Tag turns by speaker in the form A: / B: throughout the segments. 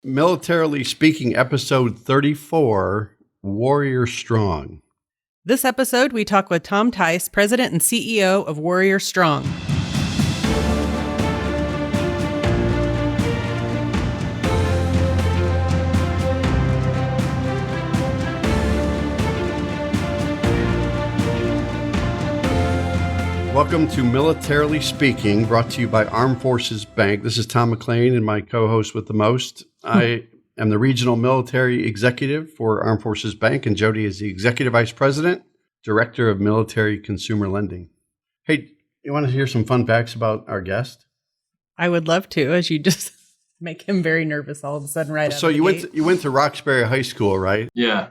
A: Militarily Speaking, episode 34, Warrior Strong.
B: This episode, we talk with Tom Tice, President and CEO of Warrior Strong.
A: Welcome to Militarily Speaking, brought to you by Armed Forces Bank. This is Tom McLean and my co-host with the most. I am the Regional Military Executive for Armed Forces Bank, and Jodi is the Executive Vice President, Director of Military Consumer Lending. Hey, you want to hear some fun facts about our guest?
B: I would love to, as you just make him very nervous all of a sudden right
A: So you went to Roxbury High School, right?
C: Yeah.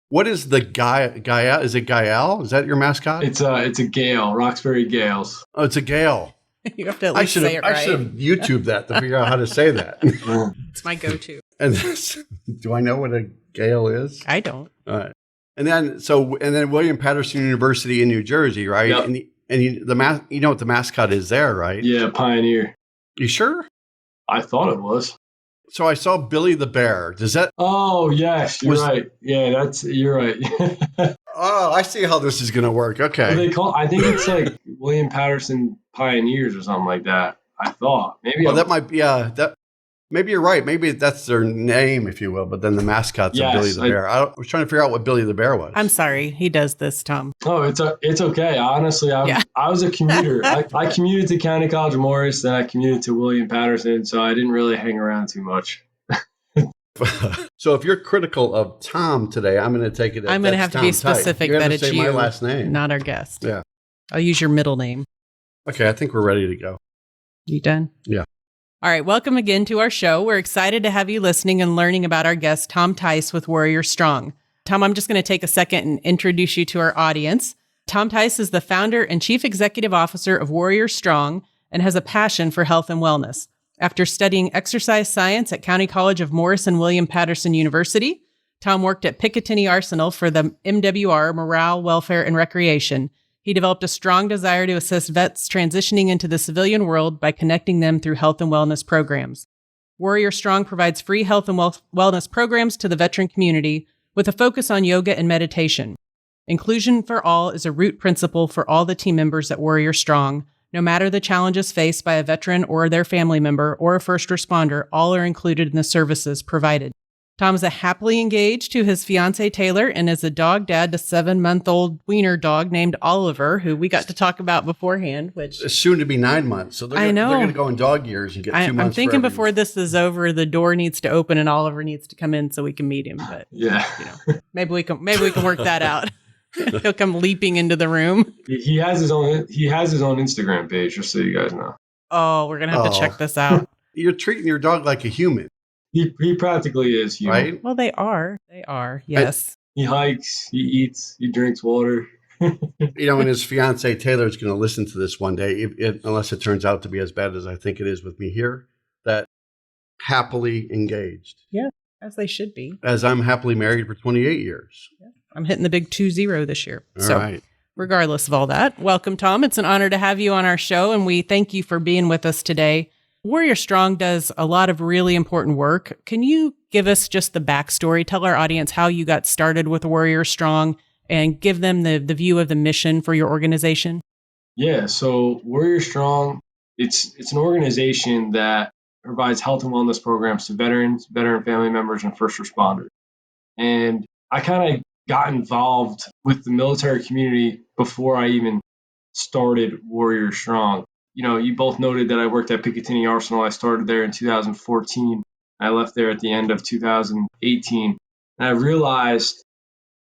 A: What is the Gael? Is it Gael? Is that your mascot?
C: It's a Gale, Roxbury Gales.
A: Oh, it's a Gale.
B: You have to at least say it right.
A: I should have YouTubed that to figure out how to say that.
B: It's my go-to.
A: And do I know what a Gale is?
B: I don't.
A: All right. And then William Patterson University in New Jersey, right?
C: Yep.
A: And you know what the mascot is there, right?
C: Yeah, Pioneer.
A: You sure?
C: I thought it was.
A: So I saw Billy the Bear. Does that?
C: Oh yes, you're right. Yeah, you're right.
A: Oh, I see how this is going to work. Okay.
C: I think it's like William Patterson Pioneers or something like that. I thought maybe.
A: Well, that might be. Maybe you're right. Maybe that's their name, if you will. But then the mascot's Billy the Bear. I was trying to figure out what Billy the Bear was.
B: I'm sorry. He does this, Tom.
C: Oh, it's okay. Honestly, I was a commuter. I commuted to County College of Morris, then I commuted to William Patterson, so I didn't really hang around too much.
A: So if you're critical of Tom today, I'm going to take it.
B: I'm going to have to be specific that it's you,
A: my last name,
B: not our guest.
A: Yeah,
B: I'll use your middle name.
A: Okay, I think we're ready to go.
B: You done?
A: Yeah.
B: All right, welcome again to our show. We're excited to have you listening and learning about our guest, Tom Tice with Warrior Strong. Tom, I'm just going to take a second and introduce you to our audience. Tom Tice is the founder and chief executive officer of Warrior Strong and has a passion for health and wellness. After studying exercise science at County College of Morris and William Patterson University, Tom worked at Picatinny Arsenal for the MWR, Morale, Welfare, and Recreation. He developed a strong desire to assist vets transitioning into the civilian world by connecting them through health and wellness programs. Warrior Strong provides free health and wellness programs to the veteran community with a focus on yoga and meditation. Inclusion for all is a root principle for all the team members at Warrior Strong. No matter the challenges faced by a veteran or their family member or a first responder, all are included in the services provided. Tom is happily engaged to his fiancee Taylor and is a dog dad to 7-month-old wiener dog named Oliver, who we got to talk about beforehand. Which
A: it's soon to be 9 months, so they're going to go in dog years and get 2 months.
B: I'm thinking before this is over, the door needs to open and Oliver needs to come in so we can meet him. But
C: yeah,
B: maybe we can work that out. He'll come leaping into the room.
C: He has his own Instagram page, just so you guys know.
B: Oh, we're gonna have to check this out.
A: You're treating your dog like a human.
C: He practically is human.
A: Right?
B: Well, they are. Yes.
C: He hikes, he eats, he drinks water.
A: And his fiancee Taylor is going to listen to this one day, unless it turns out to be as bad as I think it is with me here, that happily engaged.
B: Yeah, as they should be.
A: As I'm happily married for 28 years.
B: Yeah. I'm hitting the big 2-0 this year.
A: All right.
B: Regardless of all that, welcome, Tom. It's an honor to have you on our show, and we thank you for being with us today. Warrior Strong does a lot of really important work. Can you give us just the backstory? Tell our audience how you got started with Warrior Strong and give them the view of the mission for your organization.
C: Yeah, so Warrior Strong, it's an organization that provides health and wellness programs to veterans, veteran family members, and first responders. And I kind of got involved with the military community before I even started Warrior Strong. You both noted that I worked at Picatinny Arsenal. I started there in 2014. I left there at the end of 2018. And I realized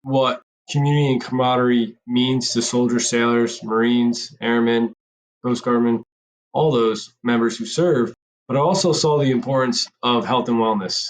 C: what community and camaraderie means to soldiers, sailors, Marines, airmen, Coast Guardmen, all those members who serve. But I also saw the importance of health and wellness.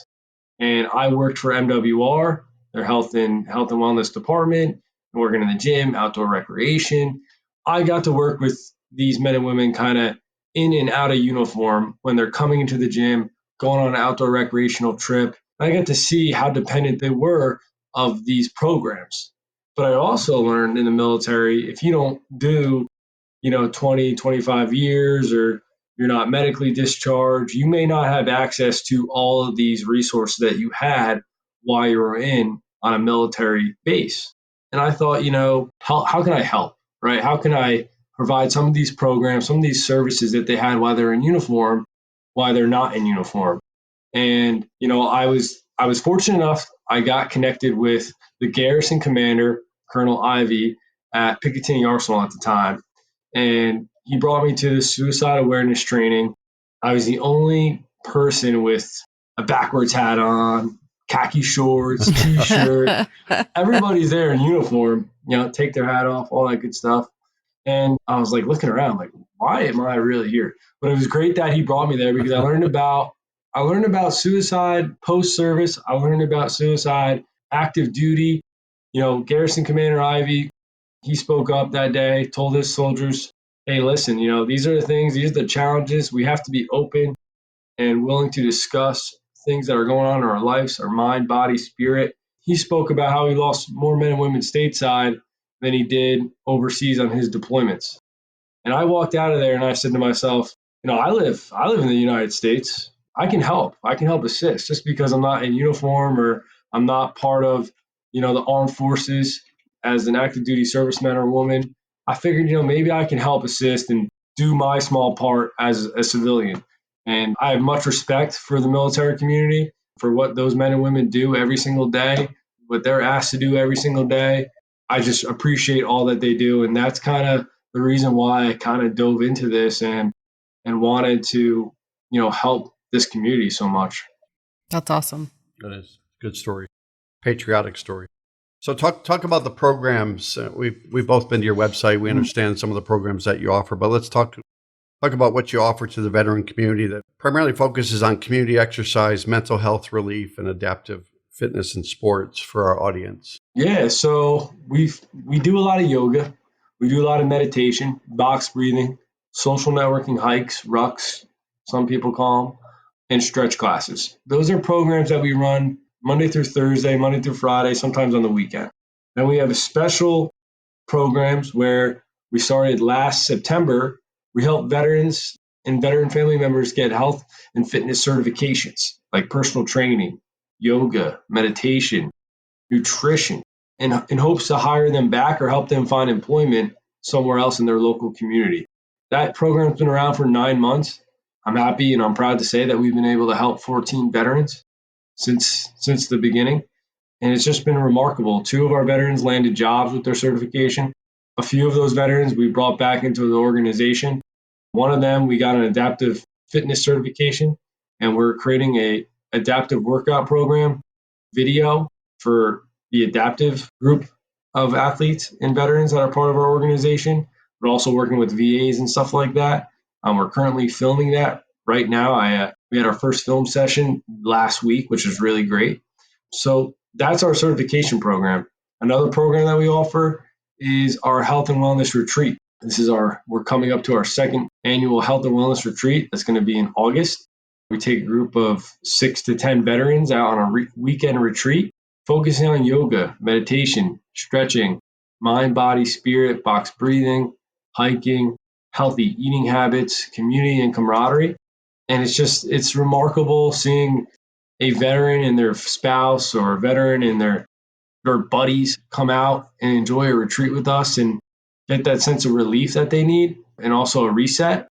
C: And I worked for MWR, their health and wellness department, working in the gym, outdoor recreation. I got to work with these men and women kind of in and out of uniform when they're coming into the gym, going on an outdoor recreational trip. I got to see how dependent they were of these programs. But I also learned in the military, if you don't do, 20, 25 years, or you're not medically discharged, you may not have access to all of these resources that you had while you were in on a military base. And I thought, how can I help, right? How can I provide some of these programs, some of these services that they had while they're in uniform, while they're not in uniform? And, I was fortunate enough, I got connected with the garrison commander, Colonel Ivy, at Picatinny Arsenal at the time. And he brought me to the suicide awareness training. I was the only person with a backwards hat on, khaki shorts, t-shirt. Everybody's there in uniform, take their hat off, all that good stuff. And I was like looking around, like, why am I really here? But it was great that he brought me there because I learned about suicide post-service. I learned about suicide active duty. Garrison Commander Ivy, he spoke up that day, told his soldiers, hey, listen, these are the things, these are the challenges. We have to be open and willing to discuss things that are going on in our lives, our mind, body, spirit. He spoke about how he lost more men and women stateside than he did overseas on his deployments. And I walked out of there and I said to myself, I live in the United States. I can help. I can help assist just because I'm not in uniform or I'm not part of, the armed forces as an active duty serviceman or woman. I figured, maybe I can help assist and do my small part as a civilian. And I have much respect for the military community, for what those men and women do every single day, what they're asked to do every single day. I just appreciate all that they do. And that's kind of the reason why I kind of dove into this and wanted to, help this community so much.
B: That's awesome.
A: That is a good story, patriotic story. So talk about the programs. We've both been to your website. We understand some of the programs that you offer, but let's talk about what you offer to the veteran community that primarily focuses on community exercise, mental health relief, and adaptive fitness and sports for our audience.
C: Yeah, so we do a lot of yoga. We do a lot of meditation, box breathing, social networking, hikes, rucks, some people call them, and stretch classes. Those are programs that we run Monday through Thursday, Monday through Friday, sometimes on the weekend. Then we have special programs where we started last September. We help veterans and veteran family members get health and fitness certifications like personal training, yoga, meditation, nutrition, in hopes to hire them back or help them find employment somewhere else in their local community. That program's been around for 9 months. I'm happy and I'm proud to say that we've been able to help 14 veterans since the beginning. And it's just been remarkable. 2 of our veterans landed jobs with their certification. A few of those veterans we brought back into the organization. One of them, we got an adaptive fitness certification, and we're creating a adaptive workout program video for the adaptive group of athletes and veterans that are part of our organization. We're also working with VAs and stuff like that. We're currently filming that right now. We had our first film session last week, which was really great. So that's our certification program. Another program that we offer is our health and wellness retreat. We're coming up to our second annual health and wellness retreat. That's going to be in August. We take a group of 6 to 10 veterans out on a weekend retreat, focusing on yoga, meditation, stretching, mind, body, spirit, box breathing, hiking, healthy eating habits, community and camaraderie. And it's remarkable seeing a veteran and their spouse or a veteran and their buddies come out and enjoy a retreat with us and get that sense of relief that they need and also a reset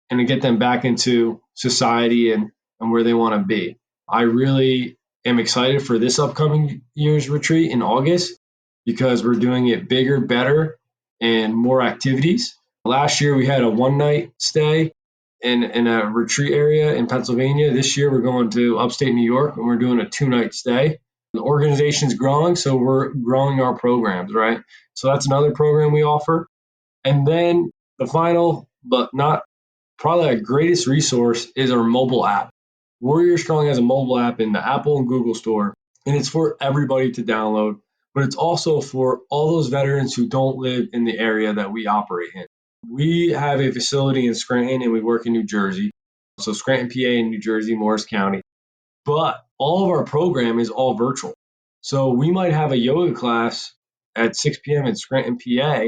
C: and to get them back into society and where they want to be. I really am excited for this upcoming year's retreat in August because we're doing it bigger, better, and more activities. Last year we had a 1-night stay in a retreat area in Pennsylvania. This year we're going to upstate New York and we're doing a 2-night stay. The organization's growing, so we're growing our programs, right? So that's another program we offer. And then the final, but not probably our greatest resource, is our mobile app. Warrior Strong has a mobile app in the Apple and Google store, and it's for everybody to download, but it's also for all those veterans who don't live in the area that we operate in. We have a facility in Scranton and we work in New Jersey. So Scranton, PA, and New Jersey, Morris County. But all of our program is all virtual. So we might have a yoga class at 6 p.m. in Scranton, PA,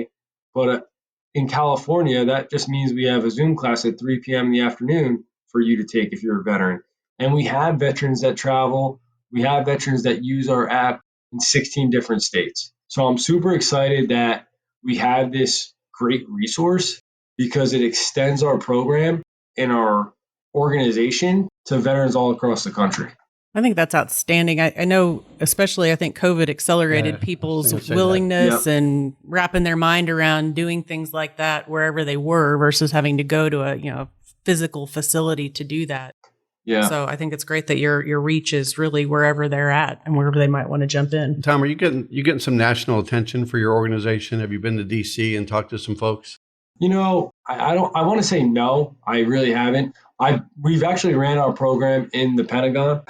C: but in California, that just means we have a Zoom class at 3 p.m. in the afternoon for you to take if you're a veteran. And we have veterans that travel. We have veterans that use our app in 16 different states. So I'm super excited that we have this great resource because it extends our program and our organization to veterans all across the country.
B: I think that's outstanding. I know, especially, I think COVID accelerated people's willingness and wrapping their mind around doing things like that wherever they were versus having to go to a physical facility to do that.
C: Yeah.
B: So I think it's great that your reach is really wherever they're at and wherever they might want to jump in.
A: Tom, are you getting some national attention for your organization? Have you been to DC and talked to some folks?
C: I want to say no, I really haven't. We've actually ran our program in the Pentagon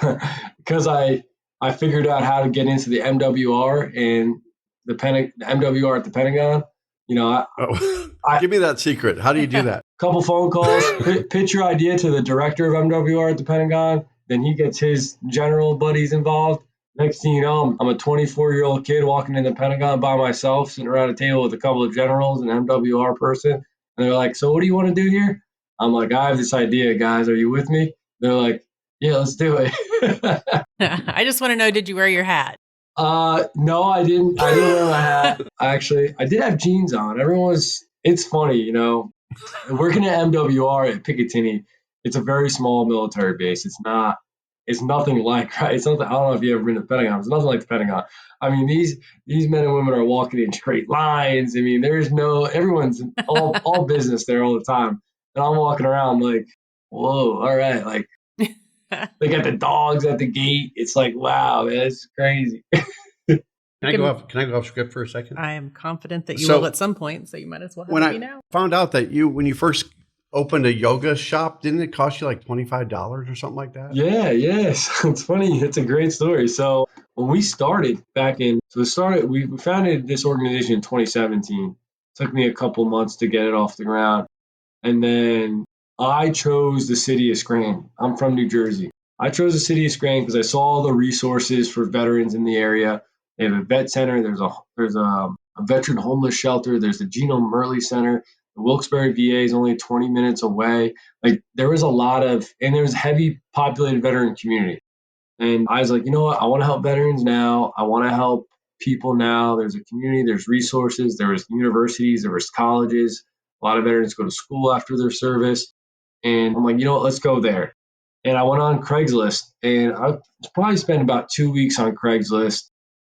C: because I figured out how to get into the MWR and the MWR at the Pentagon.
A: Give me that secret. How do you do that?
C: Couple phone calls, pitch your idea to the director of MWR at the Pentagon. Then he gets his general buddies involved. Next thing you know, I'm a 24-year-old kid walking in the Pentagon by myself, sitting around a table with a couple of generals and an MWR person. And they're like, so what do you want to do here? I'm like, I have this idea, guys. Are you with me? They're like, yeah, let's do it.
B: I just want to know, did you wear your hat?
C: No, I didn't. I didn't wear my hat. Actually, I did have jeans on. It's funny, working at MWR at Picatinny, it's a very small military base. It's nothing like, right? It's nothing, I don't know if you've ever been to the Pentagon. It's nothing like the Pentagon. I mean, these men and women are walking in straight lines. I mean, everyone's all business there all the time. And I'm walking around like, whoa, all right. Like, they got the dogs at the gate. It's like, wow, man, it's crazy.
A: Can I go off script for a second?
B: I am confident that you will at some point, so you might as well have me now.
A: Found out that when you first opened a yoga shop, didn't it cost you like $25 or something like that?
C: Yeah, yes. It's funny. It's a great story. So when we started we founded this organization in 2017. It took me a couple months to get it off the ground. And then I chose the city of Scranton. I'm from New Jersey. I chose the city of Scranton because I saw all the resources for veterans in the area. They have a vet center. There's a veteran homeless shelter. There's the Geno Murley Center. The Wilkes-Barre VA is only 20 minutes away. Like, there was and there was a heavy populated veteran community. And I was like, you know what? I want to help veterans now. I want to help people now. There's a community. There's resources. There was universities. There was colleges. A lot of veterans go to school after their service. And I'm like, you know what? Let's go there. And I went on Craigslist, and I probably spent about 2 weeks on Craigslist.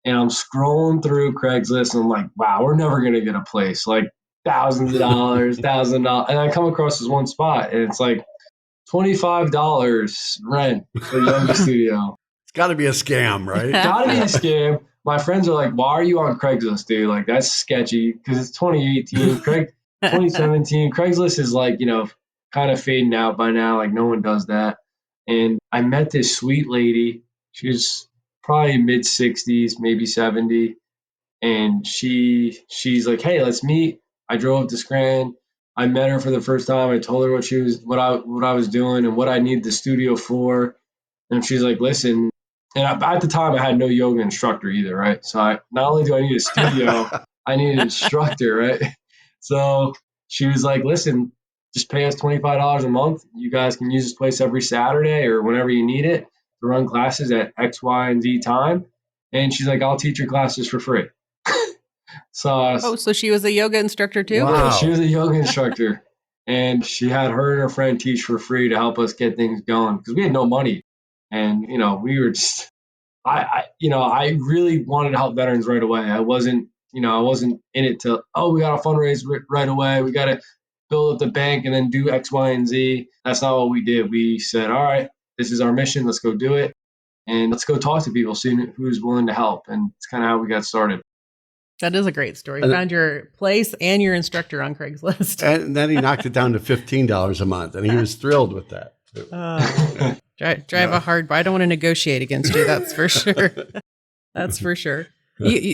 C: And I'm scrolling through Craigslist, and I'm like, wow, we're never going to get a place. Like, thousands of dollars, $1,000. And I come across this one spot, and it's like $25 rent for yoga studio.
A: It's got to be a scam, right?
C: Got to be a scam. My friends are like, why are you on Craigslist, dude? Like, that's sketchy because it's 2018. 2017, Craigslist is like, kind of fading out by now. Like, no one does that. And I met this sweet lady. She's probably mid 60s, maybe 70. And she's like, hey, let's meet. I drove up to Scranton. I met her for the first time. I told her what I was doing and what I need the studio for. And she's like, listen. And at the time, I had no yoga instructor either, right? So not only do I need a studio, I need an instructor, right? So she was like, listen, just pay us $25 a month. You guys can use this place every Saturday or whenever you need it to run classes at X, Y, and Z time. And she's like, I'll teach your classes for free.
B: So she was a yoga instructor too?
A: Wow.
C: Yeah, she was a yoga instructor. And she had her and her friend teach for free to help us get things going because we had no money. And, we were just, I really wanted to help veterans right away. I wasn't in it to, we got to fundraise right away. We got to build up the bank and then do X, Y, and Z. That's not what we did. We said, all right, this is our mission. Let's go do it. And let's go talk to people, see who's willing to help. And it's kind of how we got started.
B: That is a great story. You found your place and your instructor on Craigslist.
A: And then he knocked it down to $15 a month, and he was thrilled with that.
B: Drive a hard. I don't want to negotiate against you. That's for sure. That's for sure.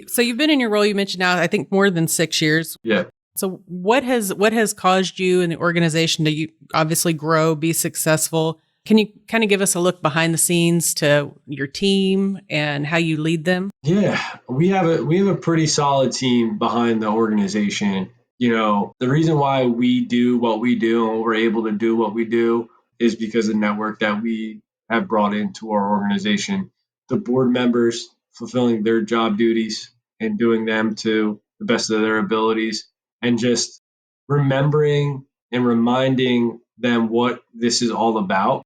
B: So you've been in your role, you mentioned now, I think more than 6 years.
C: Yeah.
B: So what has caused you and the organization to obviously grow, be successful? Can you kind of give us a look behind the scenes to your team and how you lead them?
C: Yeah, we have a pretty solid team behind the organization. The reason why we do what we do and we're able to do what we do is because of the network that we have brought into our organization. The board members fulfilling their job duties and doing them to the best of their abilities, and just remembering and reminding them what this is all about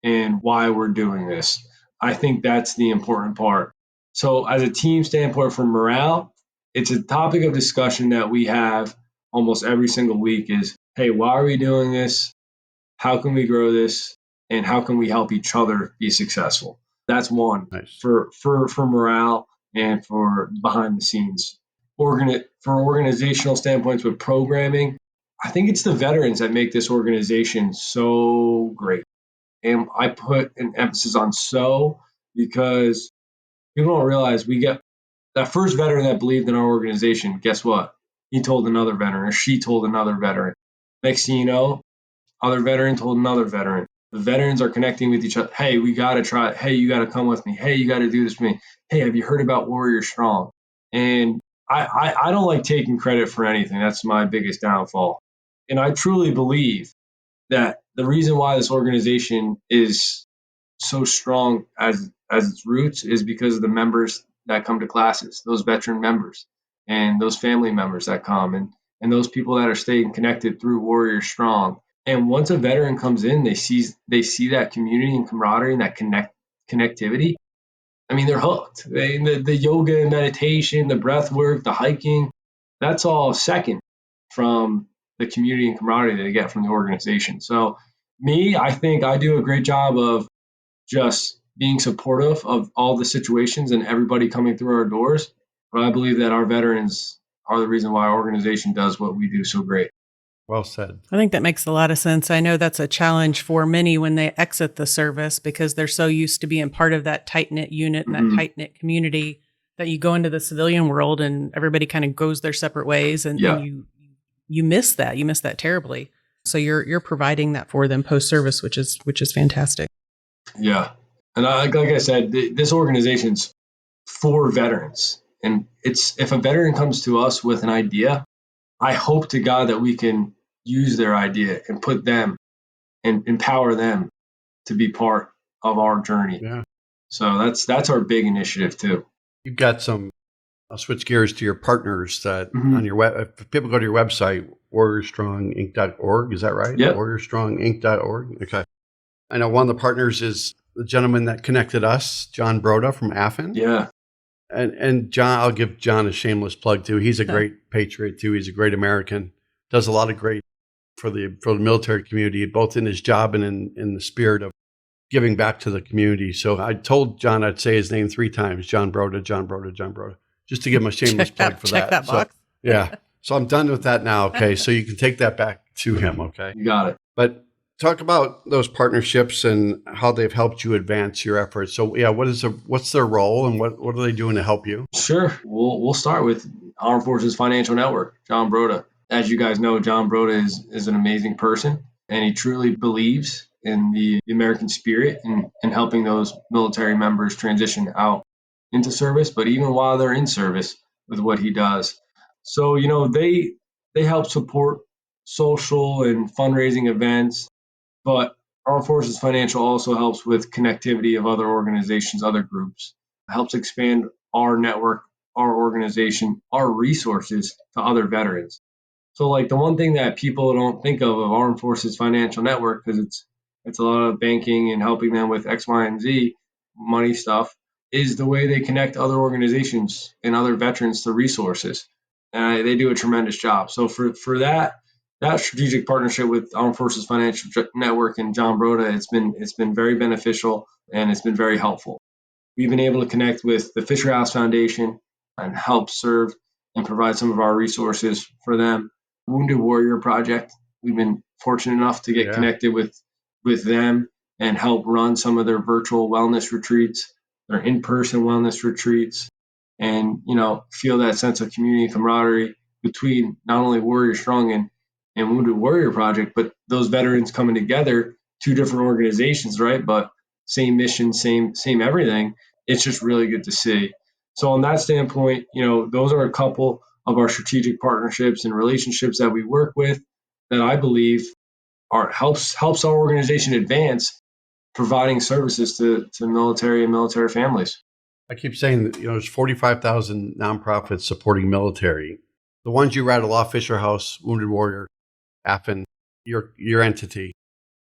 C: and why we're doing this. I think that's the important part. So, as a team standpoint for morale, it's a topic of discussion that we have almost every single week is, hey, why are we doing this? How can we grow this? And how can we help each other be successful? That's one.
A: Nice.
C: For morale and for behind the scenes. For organizational standpoints with programming, I think it's the veterans that make this organization so great. And I put an emphasis on so because people don't realize we get that first veteran that believed in our organization. Guess what? He told another veteran or she told another veteran. Next thing you know, other veteran told another veteran. The veterans are connecting with each other. Hey, we got to try it. Hey, you got to come with me. Hey, you got to do this with me. Hey, have you heard about Warrior Strong? And I don't like taking credit for anything. That's my biggest downfall. And I truly believe that the reason why this organization is so strong as its roots is because of the members that come to classes, those veteran members and those family members that come and those people that are staying connected through Warrior Strong. And once a veteran comes in, they see that community and camaraderie and that connectivity. I mean, they're hooked. The yoga and meditation, the breath work, the hiking, that's all second from the community and camaraderie that they get from the organization. So I think I do a great job of just being supportive of all the situations and everybody coming through our doors. But I believe that our veterans are the reason why our organization does what we do so great.
A: Well said.
B: I think that makes a lot of sense. I know that's a challenge for many when they exit the service because they're so used to being part of that tight-knit unit and that tight-knit community that you go into the civilian world and everybody kind of goes their separate ways and you miss that. You miss that terribly. So you're providing that for them post-service, which is fantastic.
C: Yeah. And like I said, this organization's for veterans. And if a veteran comes to us with an idea, I hope to God that we can use their idea and put them and empower them to be part of our journey.
A: Yeah.
C: So that's our big initiative too.
A: You've got I'll switch gears to your partners that on your web. If people go to your website, warriorstronginc.org, is that right?
C: Yep.
A: Warriorstronginc.org. Okay. I know one of the partners is the gentleman that connected us, John Broda from Affen.
C: Yeah.
A: And John, I'll give John a shameless plug too. He's a great patriot too. He's a great American. Does a lot of great for the military community, both in his job and in the spirit of giving back to the community. So I told John I'd say his name 3 times: John Broda, John Broda, John Broda, just to give him a shameless plug for that.
B: Check that box.
A: So, yeah. So I'm done with that now. Okay. So you can take that back to him. Okay.
C: You got it.
A: But talk about those partnerships and how they've helped you advance your efforts. So yeah, what's their role and what are they doing to help you?
C: Sure. We'll start with Armed Forces Financial Network, John Broda. As you guys know, John Broda is an amazing person, and he truly believes in the American spirit and helping those military members transition out into service, but even while they're in service with what he does. So, they help support social and fundraising events, but Armed Forces Financial also helps with connectivity of other organizations, other groups. It helps expand our network, our organization, our resources to other veterans. So, like, the one thing that people don't think of Armed Forces Financial Network, because it's a lot of banking and helping them with X, Y, and Z money stuff, is the way they connect other organizations and other veterans to resources. And they do a tremendous job. So for that strategic partnership with Armed Forces Financial Network and John Broda, it's been very beneficial and it's been very helpful. We've been able to connect with the Fisher House Foundation and help serve and provide some of our resources for them. Wounded Warrior Project, we've been fortunate enough to get connected with them and help run some of their virtual wellness retreats, their in-person wellness retreats, and feel that sense of community and camaraderie between not only Warrior Strong and Wounded Warrior Project, but those veterans coming together, 2 different organizations, right? But same mission, same everything. It's just really good to see. So on that standpoint, those are a couple of our strategic partnerships and relationships that we work with that I believe helps our organization advance providing services to military and military families.
A: I keep saying that, there's 45,000 nonprofits supporting military. The ones you rattle off, Fisher House, Wounded Warrior, AFN, your entity,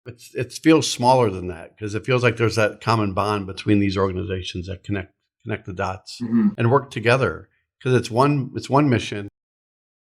A: it feels smaller than that because it feels like there's that common bond between these organizations that connect the dots and work together because it's one mission.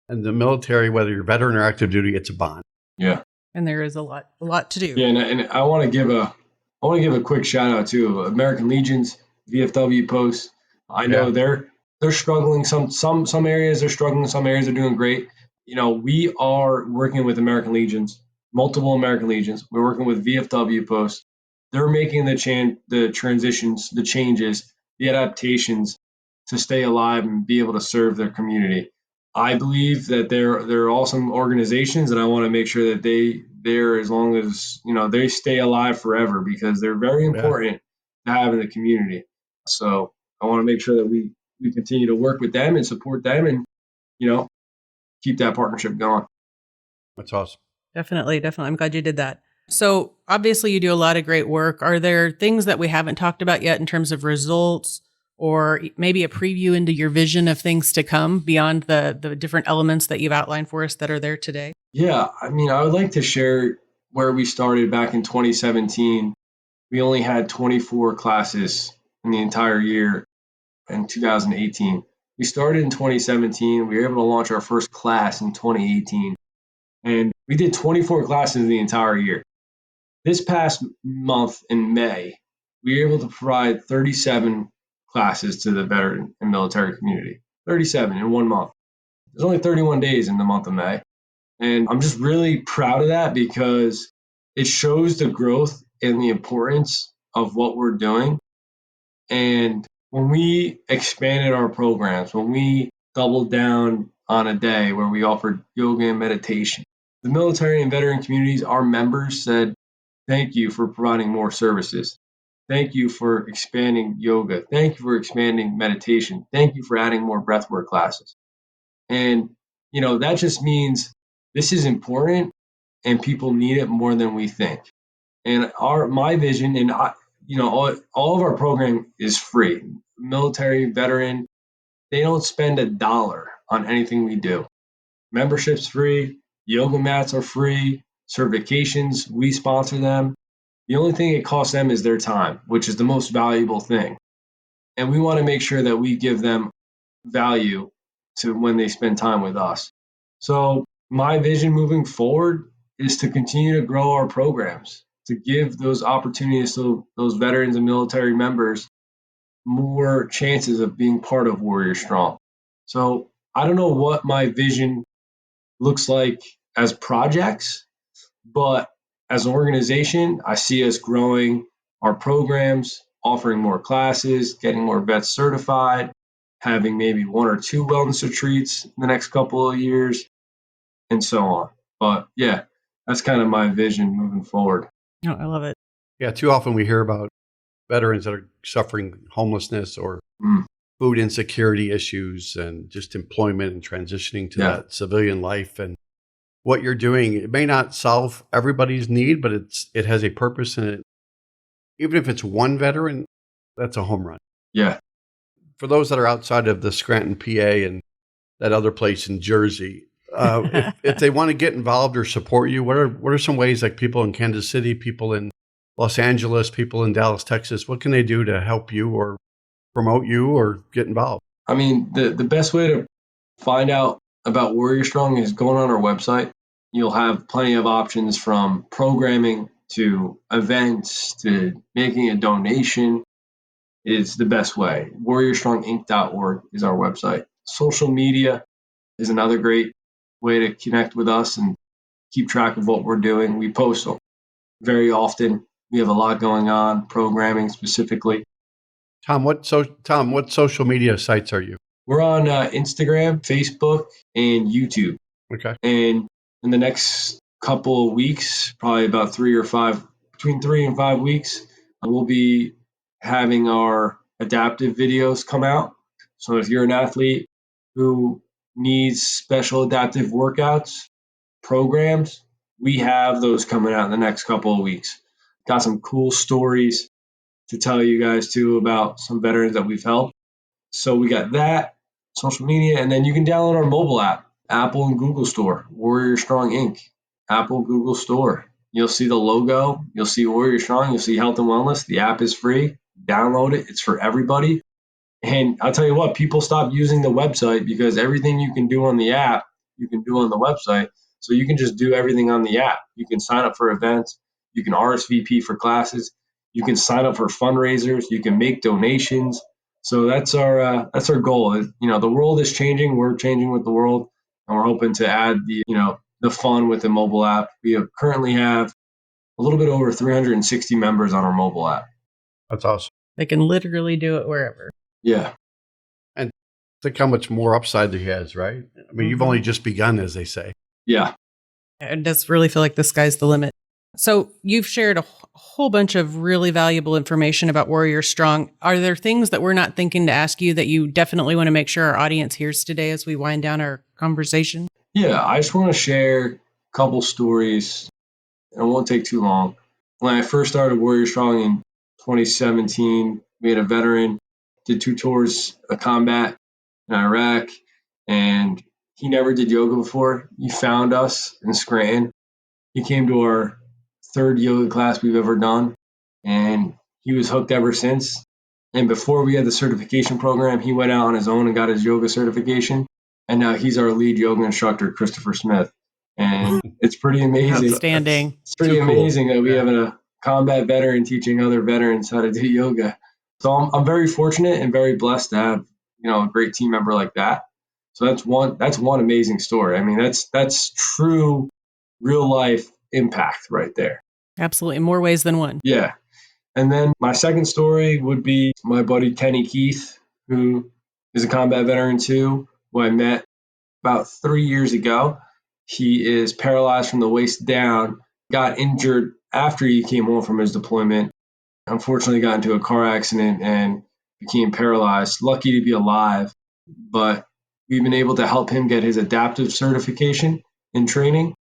A: And the military, whether you're veteran or active duty, it's a bond.
C: Yeah.
B: And there is a lot to do.
C: Yeah, and I want to give a quick shout out to American Legion's VFW post. I know they're struggling. Some areas they're struggling. Some areas they're doing great. We are working with American Legions, multiple American Legions. We're working with VFW posts. They're making the transitions, the changes, the adaptations to stay alive and be able to serve their community. I believe that they're awesome organizations, and I want to make sure that they're as long as they stay alive forever because they're very important to have in the community. So I want to make sure that we continue to work with them and support them, and keep that partnership going.
A: That's awesome.
B: Definitely. I'm glad you did that. So obviously you do a lot of great work. Are there things that we haven't talked about yet in terms of results? Or maybe a preview into your vision of things to come beyond the different elements that you've outlined for us that are there today?
C: Yeah, I would like to share where we started back in 2017. We only had 24 classes in the entire year in 2018. We started in 2017. We were able to launch our first class in 2018. And we did 24 classes the entire year. This past month in May, we were able to provide 37 classes to the veteran and military community. 37 in 1 month. There's only 31 days in the month of May. And I'm just really proud of that because it shows the growth and the importance of what we're doing. And when we expanded our programs, when we doubled down on a day where we offered yoga and meditation, the military and veteran communities, our members said, thank you for providing more services. Thank you for expanding yoga. Thank you for expanding meditation. Thank you for adding more breathwork classes. And, that just means this is important and people need it more than we think. And my vision and all of our program is free. Military, veteran, they don't spend $1 on anything we do. Membership's free, yoga mats are free, certifications, we sponsor them. The only thing it costs them is their time, which is the most valuable thing. And we want to make sure that we give them value to when they spend time with us. So my vision moving forward is to continue to grow our programs, to give those opportunities to those veterans and military members more chances of being part of Warrior Strong. So I don't know what my vision looks like as projects, but as an organization, I see us growing our programs, offering more classes, getting more vets certified, having maybe 1 or 2 wellness retreats in the next couple of years, and so on. But yeah, that's kind of my vision moving forward.
B: Oh, I love it.
A: Yeah, too often we hear about veterans that are suffering homelessness or food insecurity issues and just employment and transitioning to that civilian life. And what you're doing, it may not solve everybody's need, but it has a purpose in it. Even if it's one veteran, that's a home run.
C: Yeah.
A: For those that are outside of the Scranton, PA and that other place in Jersey, if they want to get involved or support you, what are some ways, like people in Kansas City, people in Los Angeles, people in Dallas, Texas, what can they do to help you or promote you or get involved?
C: The best way to find out about Warrior Strong is going on our website. You'll have plenty of options from programming to events to making a donation. Is the best way. WarriorStrongInc.org is our website. Social media is another great way to connect with us and keep track of what we're doing. We post very often. We have a lot going on, programming specifically.
A: Tom, what social media sites are you?
C: We're on Instagram, Facebook, and YouTube.
A: Okay.
C: And in the next couple of weeks, probably about between 3 and 5 weeks, we'll be having our adaptive videos come out. So if you're an athlete who needs special adaptive workouts, programs, we have those coming out in the next couple of weeks. Got some cool stories to tell you guys too about some veterans that we've helped. So we got that, social media, and then you can download our mobile app, Apple and Google Store, Warrior Strong Inc. Apple, Google Store. You'll see the logo, you'll see Warrior Strong, you'll see health and wellness. The app is free. Download it. It's for everybody. And I'll tell you what, people stop using the website because everything you can do on the app, you can do on the website. So you can just do everything on the app. You can sign up for events. You can RSVP for classes. You can sign up for fundraisers. You can make donations. So that's our goal. You know, the world is changing. We're changing with the world, and we're hoping to add the fun with the mobile app. We currently have a little bit over 360 members on our mobile app.
A: That's awesome.
B: They can literally do it wherever.
C: Yeah.
A: And think how much more upside there has, right? I mean, you've only just begun, as they say.
C: Yeah.
B: It does really feel like the sky's the limit. So you've shared a whole bunch of really valuable information about Warrior Strong. Are there things that we're not thinking to ask you that you definitely want to make sure our audience hears today as we wind down our conversation?
C: Yeah, I just want to share a couple stories. It won't take too long. When I first started Warrior Strong in 2017, we had a veteran, did 2 tours of combat in Iraq, and he never did yoga before. He found us in Scranton. He came to our 3rd yoga class we've ever done, and he was hooked ever since. And before we had the certification program, he went out on his own and got his yoga certification. And now he's our lead yoga instructor, Christopher Smith. And it's pretty amazing.
B: Outstanding.
C: It's pretty amazing that we have a combat veteran teaching other veterans how to do yoga. So I'm very fortunate and very blessed to have, a great team member like that. So that's one amazing story. I mean, that's true real life impact right there.
B: Absolutely. In more ways than one.
C: Yeah. And then my second story would be my buddy Kenny Keith, who is a combat veteran too, who I met about 3 years ago. He is paralyzed from the waist down, got injured after he came home from his deployment. Unfortunately, got into a car accident and became paralyzed. Lucky to be alive, but we've been able to help him get his adaptive certification in training.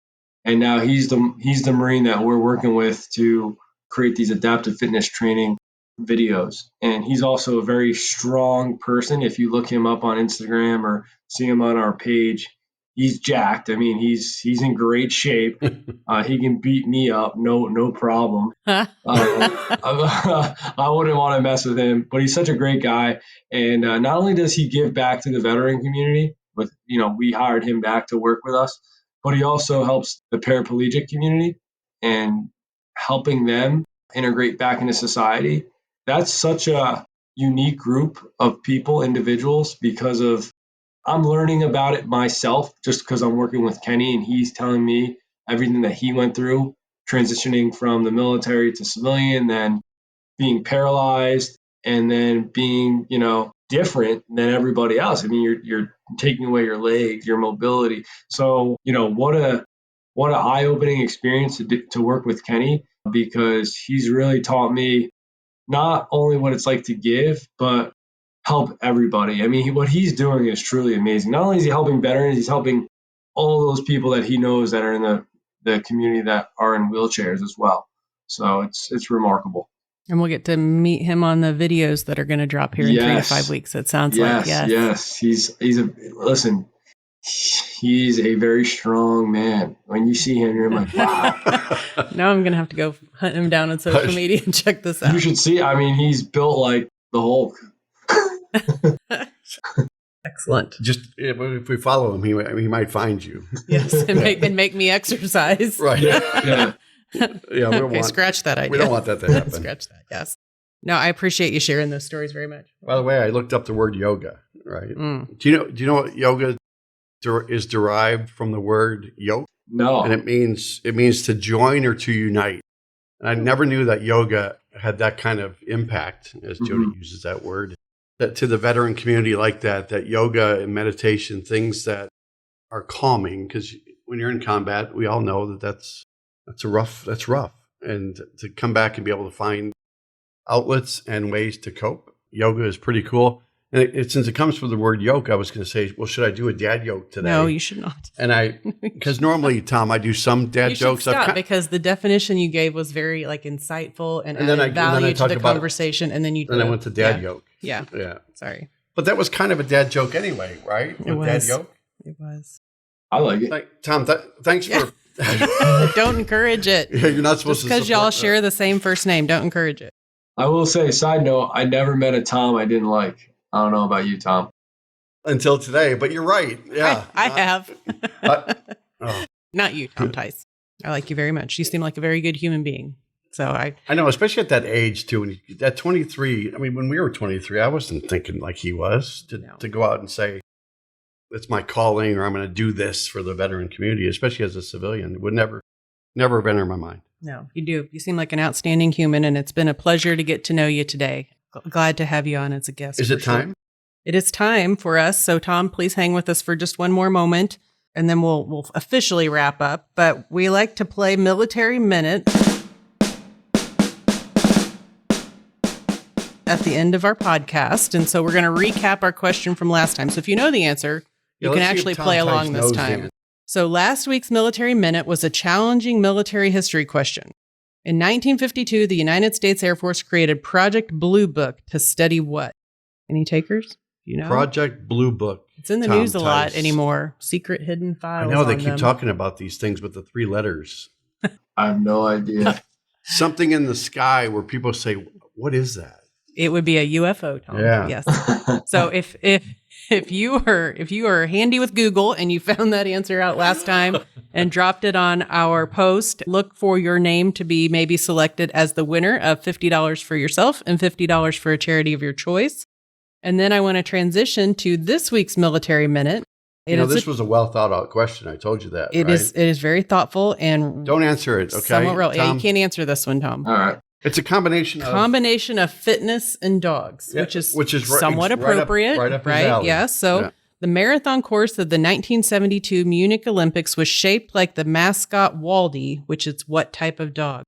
C: And now he's the Marine that we're working with to create these adaptive fitness training videos. And he's also a very strong person. If you look him up on Instagram or see him on our page, he's jacked. I mean, he's in great shape. He can beat me up, no problem. I wouldn't want to mess with him, but he's such a great guy. And not only does he give back to the veteran community, with we hired him back to work with us, but he also helps the paraplegic community and helping them integrate back into society. That's such a unique group of people, individuals, because of I'm learning about it myself just because I'm working with Kenny and he's telling me everything that he went through, transitioning from the military to civilian, then being paralyzed, and then being, different than everybody else. I mean, you're taking away your legs, your mobility. So, what an eye-opening experience to work with Kenny, because he's really taught me not only what it's like to give, but help everybody. I mean, what he's doing is truly amazing. Not only is he helping veterans, he's helping all those people that he knows that are in the community that are in wheelchairs as well. So it's remarkable.
B: And we'll get to meet him on the videos that are going to drop here in 3 to 5 weeks. It sounds like,
C: yes. He's a very strong man. When you see him, you're like, wow.
B: Now I'm going to have to go hunt him down on social media and check this out.
C: You should see. I mean, he's built like the Hulk.
B: Excellent.
A: Just if we follow him, he might find you.
B: Yes, and make me exercise.
A: Right.
C: Yeah.
A: Yeah.
B: Okay, scratch that idea.
A: We don't want that to happen.
B: Scratch that. Yes. No, I appreciate you sharing those stories very much.
A: By the way, I looked up the word yoga. Right. Do you know what yoga is derived from the word yoke?
C: No.
A: And it means to join or to unite. And I never knew that yoga had that kind of impact, as Jodi uses that word, that to the veteran community like that yoga and meditation, things that are calming, because when you're in combat, we all know that's rough. And to come back and be able to find outlets and ways to cope, yoga is pretty cool. And since it comes from the word yoke, I was going to say, well, should I do a dad yoke today?
B: No, you should not.
A: And because normally, Tom, I do some dad
B: You
A: jokes.
B: should stop because the definition you gave was very insightful and
A: then
B: added
A: I
B: value to
A: talk
B: the
A: about-
B: conversation. And then you
A: I went to dad yoke.
B: Yeah.
A: Yeah.
B: Sorry.
A: But that was kind of a dad joke anyway, right?
B: It was.
A: Dad yoke.
B: It was.
C: I like it.
A: Tom, thanks for.
B: Don't encourage it.
A: Yeah, you're not supposed
B: Just
A: to.
B: because y'all
A: support
B: share the same first name, don't encourage it.
C: I will say, side note, I never met a Tom I didn't like. I don't know about you, Tom.
A: until today. But you're right. Yeah,
B: I have.
A: Oh.
B: Not you, Tom Tice. I like you very much. You seem like a very good human being. So I
A: know, especially at that age too. When at 23, I mean, when we were 23, I wasn't thinking like he was to go out and say, "It's my calling," or "I'm going to do this for the veteran community," especially as a civilian. It would never have entered my mind.
B: No, you do. You seem like an outstanding human, and it's been a pleasure to get to know you today. Glad to have you on as a guest.
A: Is it time?
B: It is time for us. So, Tom, please hang with us for just one more moment, and then we'll officially wrap up. But we like to play Military Minute at the end of our podcast. And so we're going to recap our question from last time. So if you know the answer, you can actually play along this time. So last week's Military Minute was a challenging military history question. In 1952, the United States Air Force created Project Blue Book to study what? Any takers? You know?
A: Project Blue Book.
B: It's in the news a lot anymore. Secret hidden files.
A: I know they keep talking about these things with the 3 letters.
C: I have no idea.
A: Something in the sky where people say, "What is that?"
B: It would be a UFO, Tom.
A: Yeah.
B: Yes. So if you are handy with Google and you found that answer out last time and dropped it on our post, look for your name to be maybe selected as the winner of $50 for yourself and $50 for a charity of your choice. And then I want to transition to this week's Military Minute.
A: This was a well thought out question. I told you that.
B: It is very thoughtful and
A: don't answer it. Okay.
B: Somewhat real. Yeah, you can't answer this one, Tom.
C: All right.
A: It's a combination of
B: fitness and dogs,
A: yeah,
B: which is
A: right,
B: somewhat appropriate,
A: right up his alley.
B: Yeah. So the marathon course of the 1972 Munich Olympics was shaped like the mascot Waldy, which is what type of dog?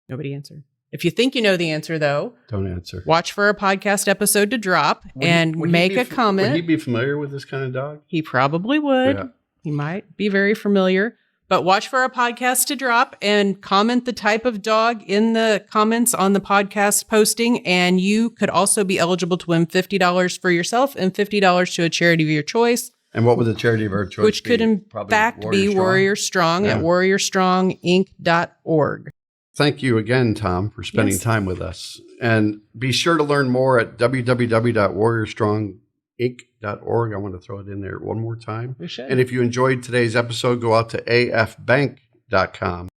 B: Nobody answered. If you think you know the answer, though,
A: don't answer.
B: Watch for a podcast episode to drop and make a comment.
A: Would he be familiar with this kind of dog?
B: He probably would. Yeah. He might be very familiar. But watch for a podcast to drop and comment the type of dog in the comments on the podcast posting. And you could also be eligible to win $50 for yourself and $50 to a charity of your choice.
A: And what would the charity of our choice
B: Which
A: be?
B: could in fact be Warrior Strong at warriorstronginc.org.
A: Thank you again, Tom, for spending time with us. And be sure to learn more at www.warriorstronginc.org. I want to throw it in there one more time.
B: We should.
A: And if you enjoyed today's episode, go out to afbank.com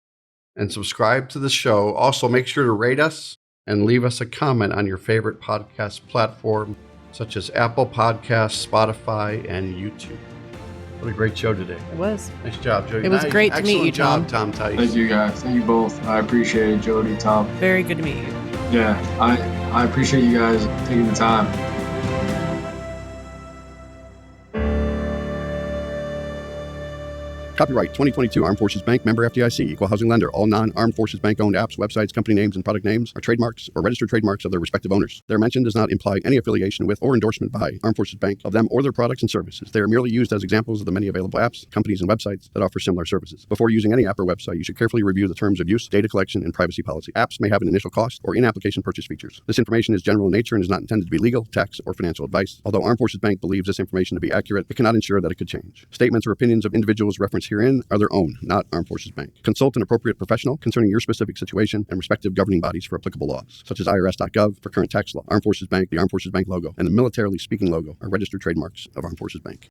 A: and subscribe to the show. Also, make sure to rate us and leave us a comment on your favorite podcast platform, such as Apple Podcasts, Spotify, and YouTube. What a great show today.
B: It was.
A: Nice job, Jodi.
B: It was great to meet you, Tom.
A: Excellent job, Tom Tice.
C: Thank you, guys. Thank you both. I appreciate it, Jodi, Tom.
B: Very good to meet you.
C: Yeah, I appreciate you guys taking the time.
A: Copyright 2022 Armed Forces Bank, member FDIC, equal housing lender. All non-Armed Forces Bank owned apps, websites, company names, and product names are trademarks or registered trademarks of their respective owners. Their mention does not imply any affiliation with or endorsement by Armed Forces Bank of them or their products and services. They are merely used as examples of the many available apps, companies, and websites that offer similar services. Before using any app or website, you should carefully review the terms of use, data collection, and privacy policy. Apps may have an initial cost or in-application purchase features. This information is general in nature and is not intended to be legal, tax, or financial advice. Although Armed Forces Bank believes this information to be accurate, it cannot ensure that it could change. Statements or opinions of individuals referenced herein are their own, not Armed Forces Bank. Consult an appropriate professional concerning your specific situation and respective governing bodies for applicable laws, such as IRS.gov for current tax law. Armed Forces Bank, the Armed Forces Bank logo, and the Militarily Speaking logo are registered trademarks of Armed Forces Bank.